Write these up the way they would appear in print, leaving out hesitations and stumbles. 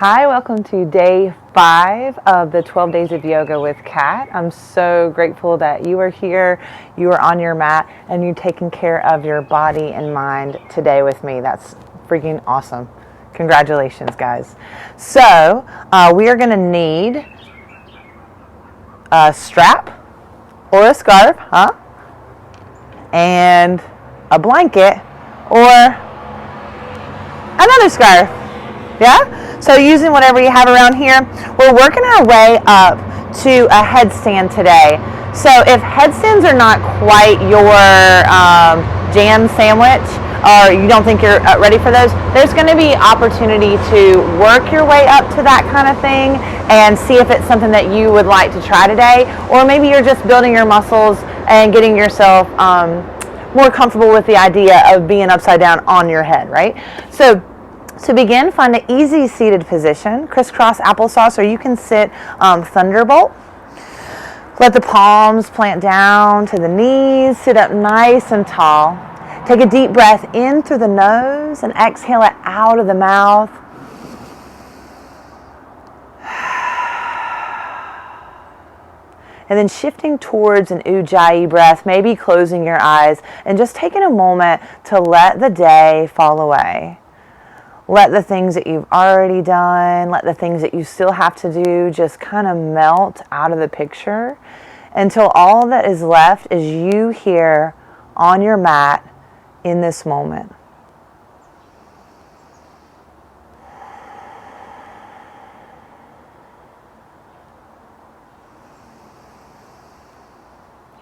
Hi, welcome to day 5 of the 12 Days of Yoga with Kat. I'm so grateful that you are here, you are on your mat, and you're taking care of your body and mind today with me. That's freaking awesome. Congratulations, guys. So, we are going to need a strap or a scarf, and a blanket or another scarf. Yeah? So using whatever you have around here, we're working our way up to a headstand today. So if headstands are not quite your jam sandwich, or you don't think you're ready for those, there's going to be opportunity to work your way up to that kind of thing and see if it's something that you would like to try today. Or maybe you're just building your muscles and getting yourself more comfortable with the idea of being upside down on your head, right? So to begin, find an easy seated position, crisscross applesauce, or you can sit thunderbolt. Let the palms plant down to the knees, sit up nice and tall. Take a deep breath in through the nose and exhale it out of the mouth. And then shifting towards an ujjayi breath, maybe closing your eyes and just taking a moment to let the day fall away. Let the things that you've already done, let the things that you still have to do just kind of melt out of the picture until all that is left is you here on your mat in this moment.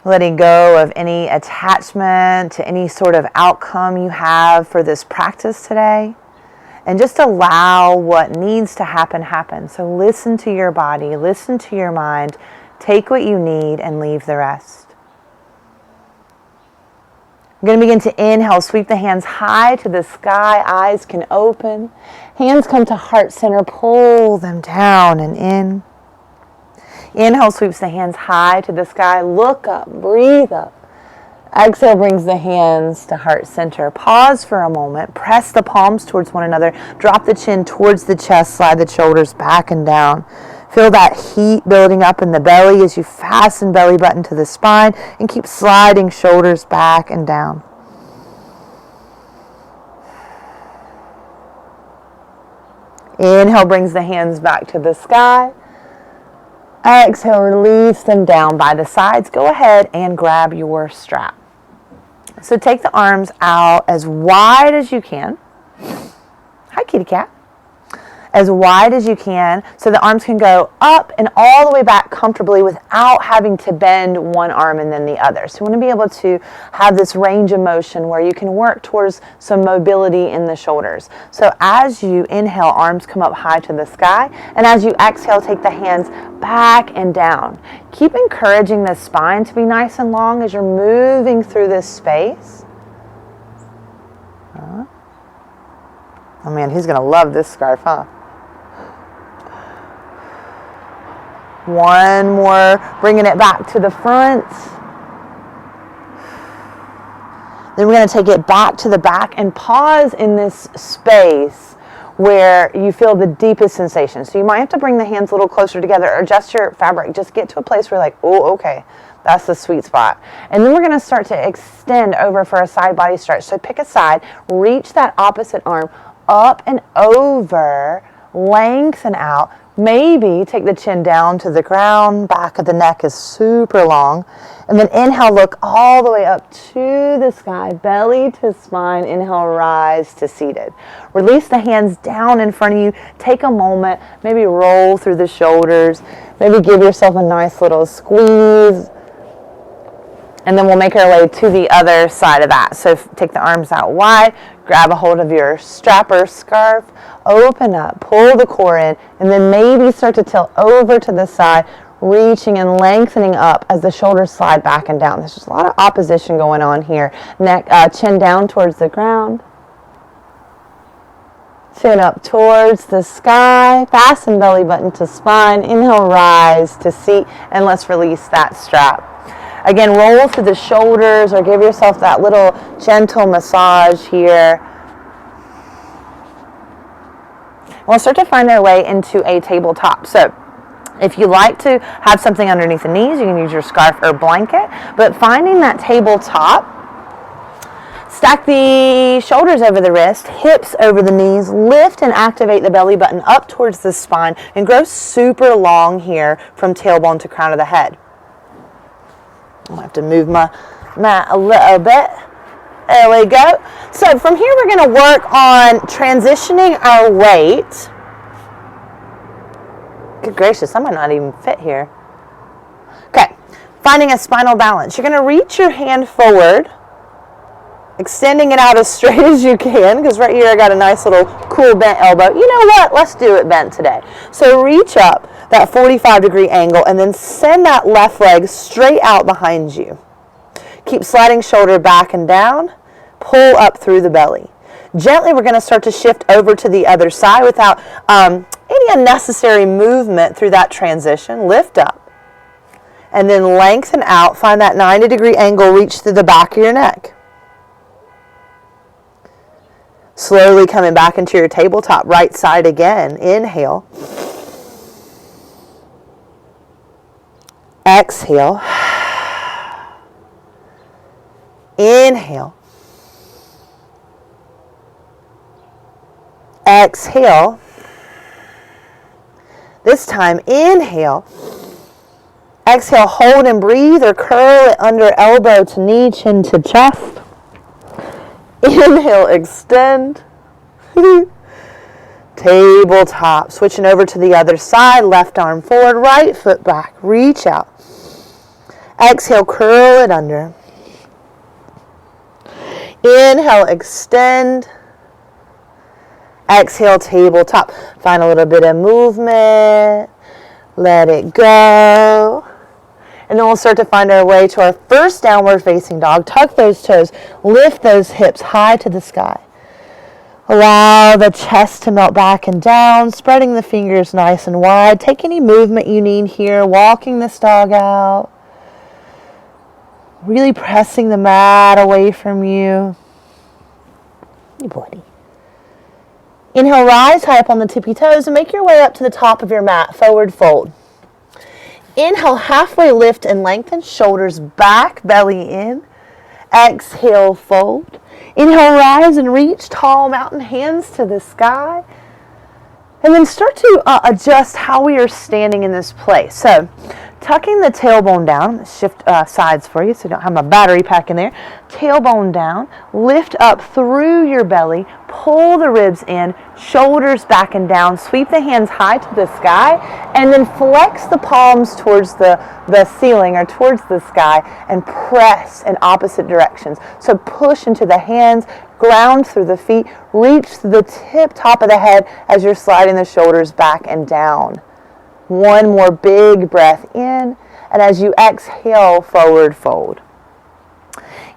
Letting go of any attachment to any sort of outcome you have for this practice today. And just allow what needs to happen, happen. So listen to your body, listen to your mind, take what you need and leave the rest. I'm going to begin to inhale, sweep the hands high to the sky, eyes can open. Hands come to heart center, pull them down and in. Inhale sweeps the hands high to the sky, look up, breathe up. Exhale brings the hands to heart center. Pause for a moment. Press the palms towards one another. Drop the chin towards the chest. Slide the shoulders back and down. Feel that heat building up in the belly as you fasten belly button to the spine and keep sliding shoulders back and down. Inhale brings the hands back to the sky. Exhale, release them down by the sides. Go ahead and grab your strap. So take the arms out as wide as you can. Hi, kitty cat. As wide as you can so the arms can go up and all the way back comfortably without having to bend one arm and then the other. So you want to be able to have this range of motion where you can work towards some mobility in the shoulders. So as you inhale, arms come up high to the sky, and as you exhale, take the hands back and down. Keep encouraging the spine to be nice and long as you're moving through this space. Oh man, he's going to love this scarf, huh? One more, bringing it back to the front. Then we're going to take it back to the back and pause in this space where you feel the deepest sensation. So you might have to bring the hands a little closer together or adjust your fabric. Just get to a place where you're like, oh, okay, that's the sweet spot. And then we're going to start to extend over for a side body stretch. So pick a side, reach that opposite arm up and over, lengthen out. Maybe take the chin down to the ground, back of the neck is super long. And then inhale, look all the way up to the sky, belly to spine. Inhale, rise to seated. Release the hands down in front of you. Take a moment, maybe roll through the shoulders. Maybe give yourself a nice little squeeze. And then we'll make our way to the other side of that. So take the arms out wide, grab a hold of your strap or scarf, open up, pull the core in, and then maybe start to tilt over to the side, reaching and lengthening up as the shoulders slide back and down. There's just a lot of opposition going on here. Neck, chin down towards the ground. Chin up towards the sky. Fasten belly button to spine. Inhale, rise to seat, and let's release that strap. Again, roll through the shoulders or give yourself that little gentle massage here. we'll start to find our way into a tabletop. So if you like to have something underneath the knees, you can use your scarf or blanket, but finding that tabletop, stack the shoulders over the wrist, hips over the knees, lift and activate the belly button up towards the spine, and grow super long here from tailbone to crown of the head. I'm going to have to move my mat a little bit. There we go. So from here we're going to work on transitioning our weight. Good gracious, I might not even fit here. Okay, finding a spinal balance. You're going to reach your hand forward, extending it out as straight as you can, because right here I got a nice little cool bent elbow. You know what? Let's do it bent today. So reach up that 45-degree angle and then send that left leg straight out behind you. Keep sliding shoulder back and down. Pull up through the belly. Gently, we're going to start to shift over to the other side without any unnecessary movement through that transition. Lift up. And then lengthen out. Find that 90-degree angle. Reach through the back of your neck. Slowly coming back into your tabletop. Right side again. Inhale. Exhale. Inhale. Exhale. This time, inhale. Exhale, hold and breathe, or curl it under elbow to knee, chin to chest. Inhale, extend. Tabletop. Switching over to the other side, left arm forward, right foot back. Reach out. Exhale, curl it under. Inhale, extend. Exhale, tabletop. Find a little bit of movement. Let it go. And then we'll start to find our way to our first downward facing dog. Tuck those toes. Lift those hips high to the sky. Allow the chest to melt back and down. Spreading the fingers nice and wide. Take any movement you need here. Walking this dog out. Really pressing the mat away from you. Hey, buddy. Inhale, rise high up on the tippy toes and make your way up to the top of your mat, forward fold. Inhale, halfway lift and lengthen, shoulders back, belly in. Exhale, fold. Inhale, rise and reach, tall mountain, hands to the sky. And then start to adjust how we are standing in this place. So, tucking the tailbone down, shift sides for you so you don't have my battery pack in there. Tailbone down, lift up through your belly, pull the ribs in, shoulders back and down, sweep the hands high to the sky, and then flex the palms towards the ceiling or towards the sky and press in opposite directions. So push into the hands, ground through the feet, reach to the top of the head as you're sliding the shoulders back and down. One more big breath in, and as you exhale, forward fold.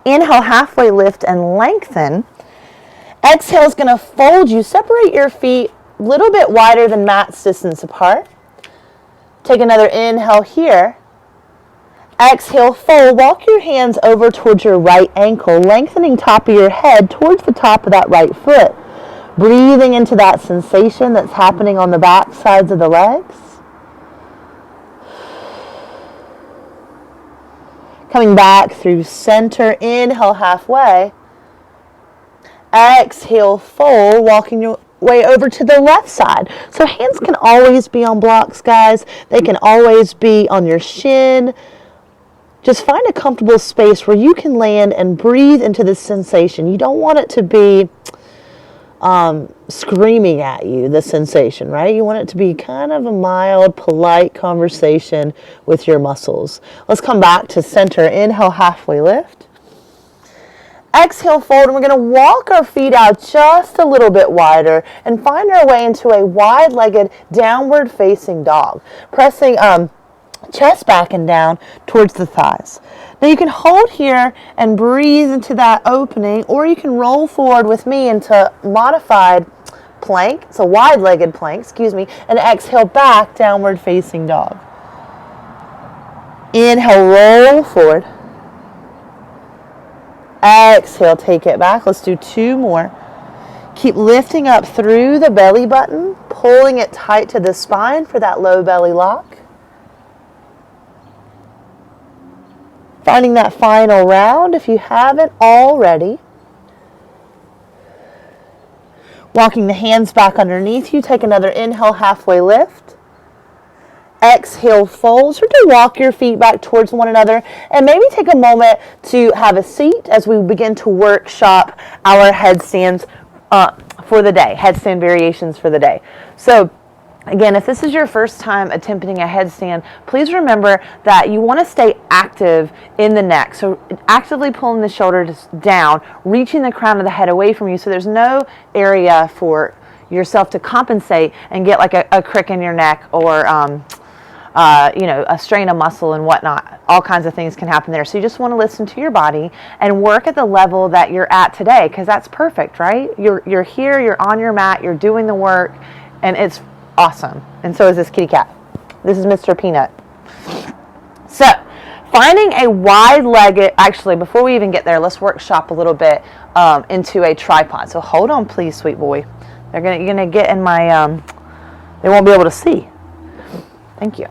Inhale, halfway lift and lengthen. Exhale is going to fold you. Separate your feet a little bit wider than mat's distance apart. Take another inhale here. Exhale, fold. Walk your hands over towards your right ankle, lengthening top of your head towards the top of that right foot. Breathing into that sensation that's happening on the back sides of the legs. Coming back through center, inhale halfway. Exhale, fold, walking your way over to the left side. So hands can always be on blocks, guys. They can always be on your shin. Just find a comfortable space where you can land and breathe into this sensation. You don't want it to be screaming at you, the sensation, right? You want it to be kind of a mild, polite conversation with your muscles. Let's come back to center. Inhale, halfway lift. Exhale, fold, and we're going to walk our feet out just a little bit wider and find our way into a wide-legged downward facing dog. Pressing chest back and down towards the thighs. Now you can hold here and breathe into that opening, or you can roll forward with me into modified plank. It's a wide-legged plank, and exhale back, downward facing dog. Inhale, roll forward. Exhale, take it back. Let's do two more. Keep lifting up through the belly button, pulling it tight to the spine for that low belly lock. Finding that final round if you haven't already. Walking the hands back underneath you, take another inhale, halfway lift. Exhale, fold. Start to walk your feet back towards one another and maybe take a moment to have a seat as we begin to workshop our headstands for the day, headstand variations for the day. So again, if this is your first time attempting a headstand, please remember that you want to stay active in the neck. So actively pulling the shoulders down, reaching the crown of the head away from you so there's no area for yourself to compensate and get like a crick in your neck or a strain of muscle and whatnot. All kinds of things can happen there. So you just want to listen to your body and work at the level that you're at today, because that's perfect, right? You're here, you're on your mat, you're doing the work, and it's awesome. And so is this kitty cat. This is Mr. Peanut. So finding a wide-legged, actually, before we even get there, let's workshop a little bit into a tripod. So hold on, please, sweet boy. You're gonna get in my, they won't be able to see. Thank you.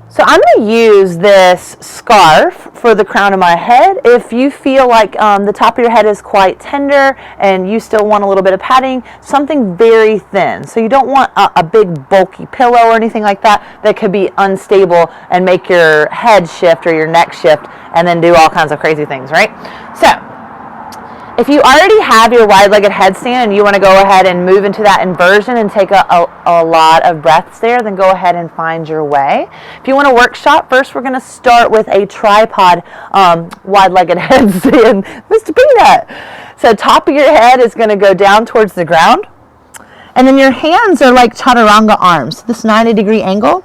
So I'm going to use this scarf for the crown of my head. If you feel like the top of your head is quite tender and you still want a little bit of padding, something very thin. So you don't want a big bulky pillow or anything like that could be unstable and make your head shift or your neck shift and then do all kinds of crazy things, right? So if you already have your wide-legged headstand and you want to go ahead and move into that inversion and take a lot of breaths there, then go ahead and find your way. If you want to workshop, first we're going to start with a tripod wide-legged headstand. Mr. Peanut! So top of your head is going to go down towards the ground. And then your hands are like chaturanga arms, this 90-degree angle.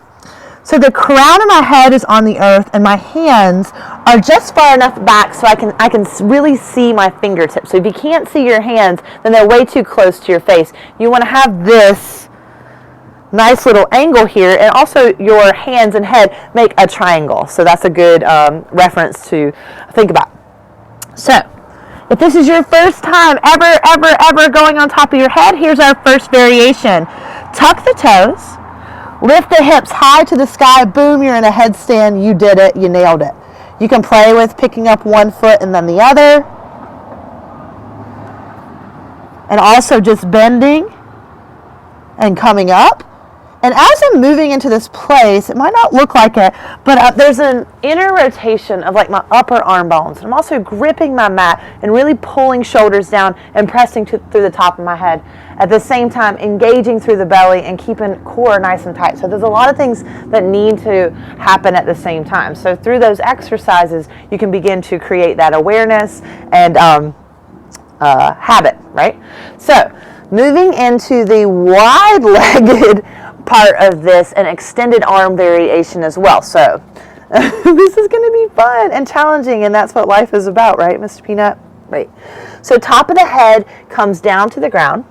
So the crown of my head is on the earth and my hands are just far enough back so I can really see my fingertips. So if you can't see your hands, then they're way too close to your face. You want to have this nice little angle here, and also your hands and head make a triangle. So that's a good reference to think about. So if this is your first time ever going on top of your head, here's our first variation. Tuck the toes. Lift the hips high to the sky. Boom, you're in a headstand. You did it. You nailed it. You can play with picking up one foot and then the other. And also just bending and coming up. And as I'm moving into this place, it might not look like it, but there's an inner rotation of like my upper arm bones. I'm also gripping my mat and really pulling shoulders down and pressing through the top of my head. At the same time, engaging through the belly and keeping core nice and tight. So there's a lot of things that need to happen at the same time. So through those exercises, you can begin to create that awareness and habit, right? So moving into the wide-legged part of this, an extended arm variation as well. So this is going to be fun and challenging, and that's what life is about, right, Mr. Peanut? Right. So top of the head comes down to the ground.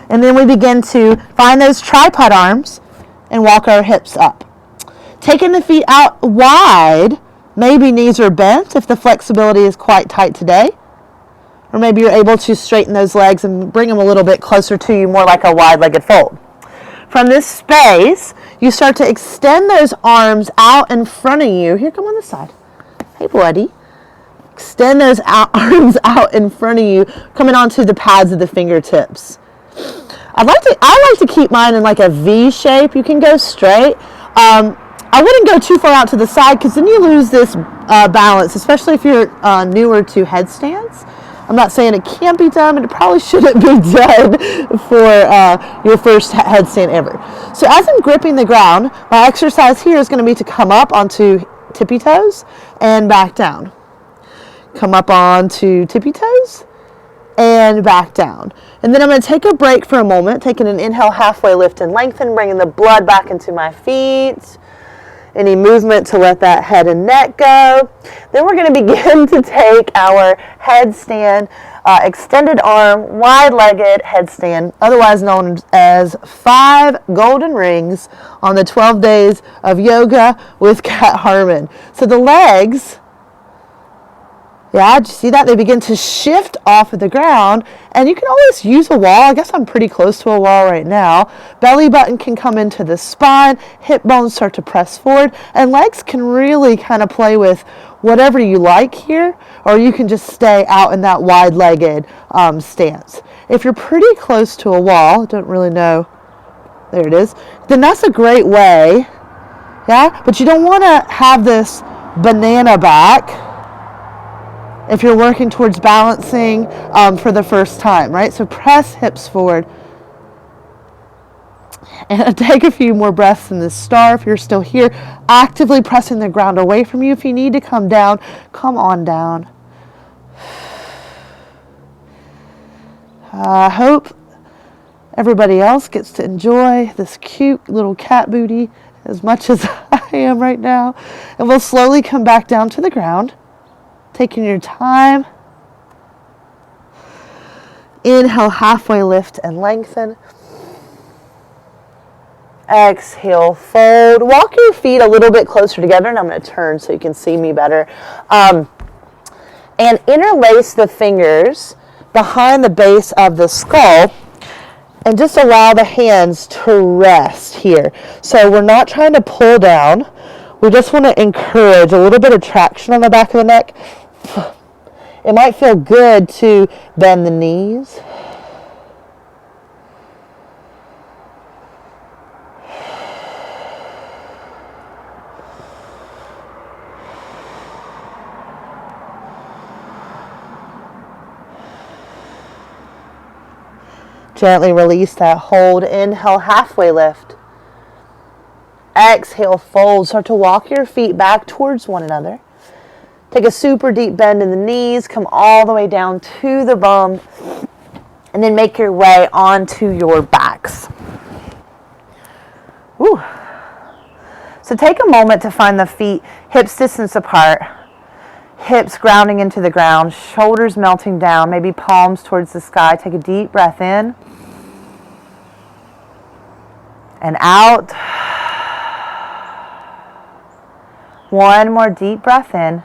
And then we begin to find those tripod arms and walk our hips up. Taking the feet out wide, maybe knees are bent if the flexibility is quite tight today. Or maybe you're able to straighten those legs and bring them a little bit closer to you, more like a wide-legged fold. From this space, you start to extend those arms out in front of you. Here, come on this side. Hey, buddy. Extend those arms out in front of you, coming onto the pads of the fingertips. I like to keep mine in like a V shape. You can go straight. I wouldn't go too far out to the side because then you lose this balance, especially if you're newer to headstands. I'm not saying it can't be done, but it probably shouldn't be done for your first headstand ever. So as I'm gripping the ground, my exercise here is going to be to come up onto tippy toes and back down. Come up onto tippy toes and back down. And then I'm going to take a break for a moment, taking an inhale, halfway lift and lengthen, bringing the blood back into my feet. Any movement to let that head and neck go. Then we're going to begin to take our headstand, extended arm, wide-legged headstand, otherwise known as 5 golden rings on the 12 days of yoga with Kat Harmon. So the legs, Yeah, do you see that? They begin to shift off of the ground, and you can always use a wall. I guess I'm pretty close to a wall right now. Belly button can come into the spine, hip bones start to press forward, and legs can really kind of play with whatever you like here, or you can just stay out in that wide-legged stance. If you're pretty close to a wall, don't really know, there it is, then that's a great way, yeah? But you don't want to have this banana back if you're working towards balancing for the first time, right? So press hips forward. And take a few more breaths in this star if you're still here. Actively pressing the ground away from you. If you need to come down, come on down. I hope everybody else gets to enjoy this cute little cat booty as much as I am right now. And we'll slowly come back down to the ground. Taking your time. Inhale, halfway lift and lengthen. Exhale, fold. Walk your feet a little bit closer together, and I'm going to turn so you can see me better. And interlace the fingers behind the base of the skull, and just allow the hands to rest here. So we're not trying to pull down. We just want to encourage a little bit of traction on the back of the neck. It might feel good to bend the knees. Gently release that hold. Inhale, halfway lift. Exhale, fold. Start to walk your feet back towards one another. Take a super deep bend in the knees. Come all the way down to the bum. And then make your way onto your backs. Woo. So take a moment to find the feet hips distance apart. Hips grounding into the ground. Shoulders melting down. Maybe palms towards the sky. Take a deep breath in. And out. One more deep breath in.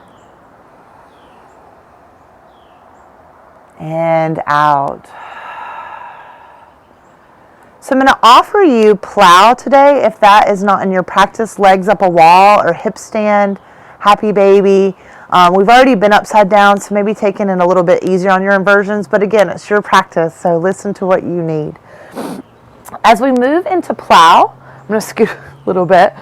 And out. So I'm going to offer you plow today if that is not in your practice. Legs up a wall or hip stand, happy baby. We've already been upside down, so maybe taking it a little bit easier on your inversions. But again, it's your practice, so listen to what you need. As we move into plow, I'm going to scoot a little bit.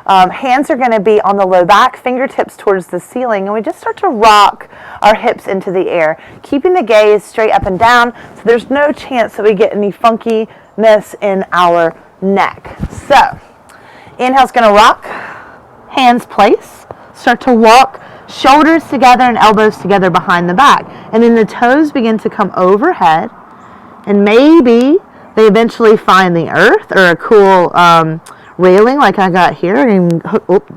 Hands are going to be on the low back, fingertips towards the ceiling, and we just start to rock our hips into the air, keeping the gaze straight up and down, so there's no chance that we get any funkiness in our neck. So, inhale's going to rock, hands place, start to walk, shoulders together and elbows together behind the back, and then the toes begin to come overhead, and maybe they eventually find the earth or a cool railing like I got here, and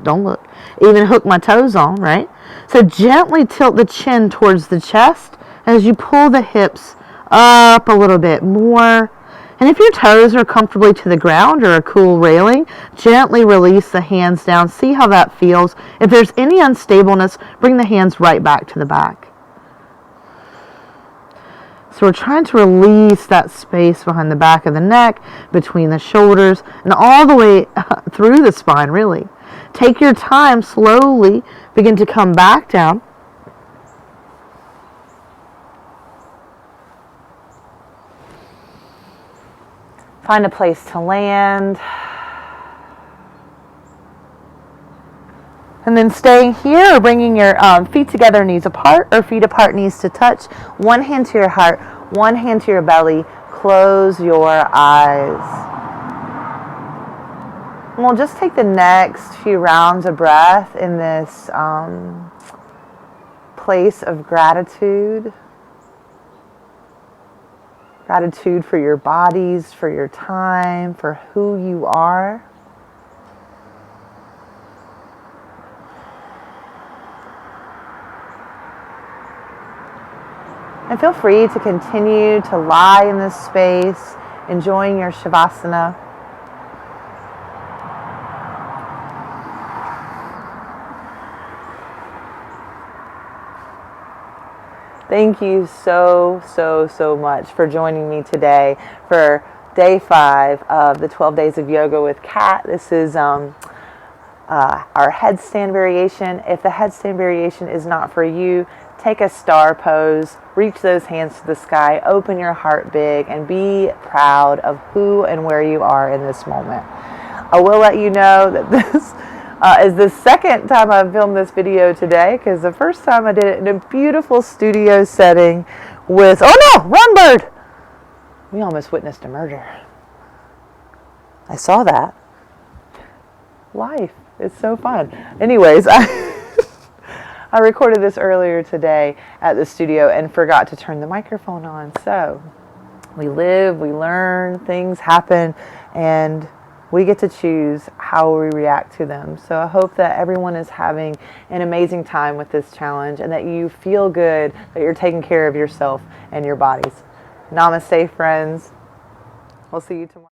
don't look, even hook my toes on, right? So gently tilt the chin towards the chest as you pull the hips up a little bit more. And if your toes are comfortably to the ground or a cool railing, gently release the hands down. See how that feels. If there's any unstableness, bring the hands right back to the back. So we're trying to release that space behind the back of the neck, between the shoulders, and all the way through the spine, really. Take your time, slowly begin to come back down. Find a place to land. And then staying here, or bringing your feet together, knees apart, or feet apart, knees to touch. One hand to your heart, one hand to your belly. Close your eyes. And we'll just take the next few rounds of breath in this place of gratitude. Gratitude for your bodies, for your time, for who you are. And feel free to continue to lie in this space, enjoying your Shavasana. Thank you so much for joining me today for day 5 of the 12 days of yoga with Kat. This is our headstand variation. If the headstand variation is not for you, take a star pose, reach those hands to the sky, open your heart big, and be proud of who and where you are in this moment. I will let you know that this is the second time I've filmed this video today, because the first time I did it in a beautiful studio setting with, oh no, run bird! We almost witnessed a murder. I saw that. Life is so fun. Anyways, I recorded this earlier today at the studio and forgot to turn the microphone on. So we live, we learn, things happen, and we get to choose how we react to them. So I hope that everyone is having an amazing time with this challenge and that you feel good, that you're taking care of yourself and your bodies. Namaste, friends. We'll see you tomorrow.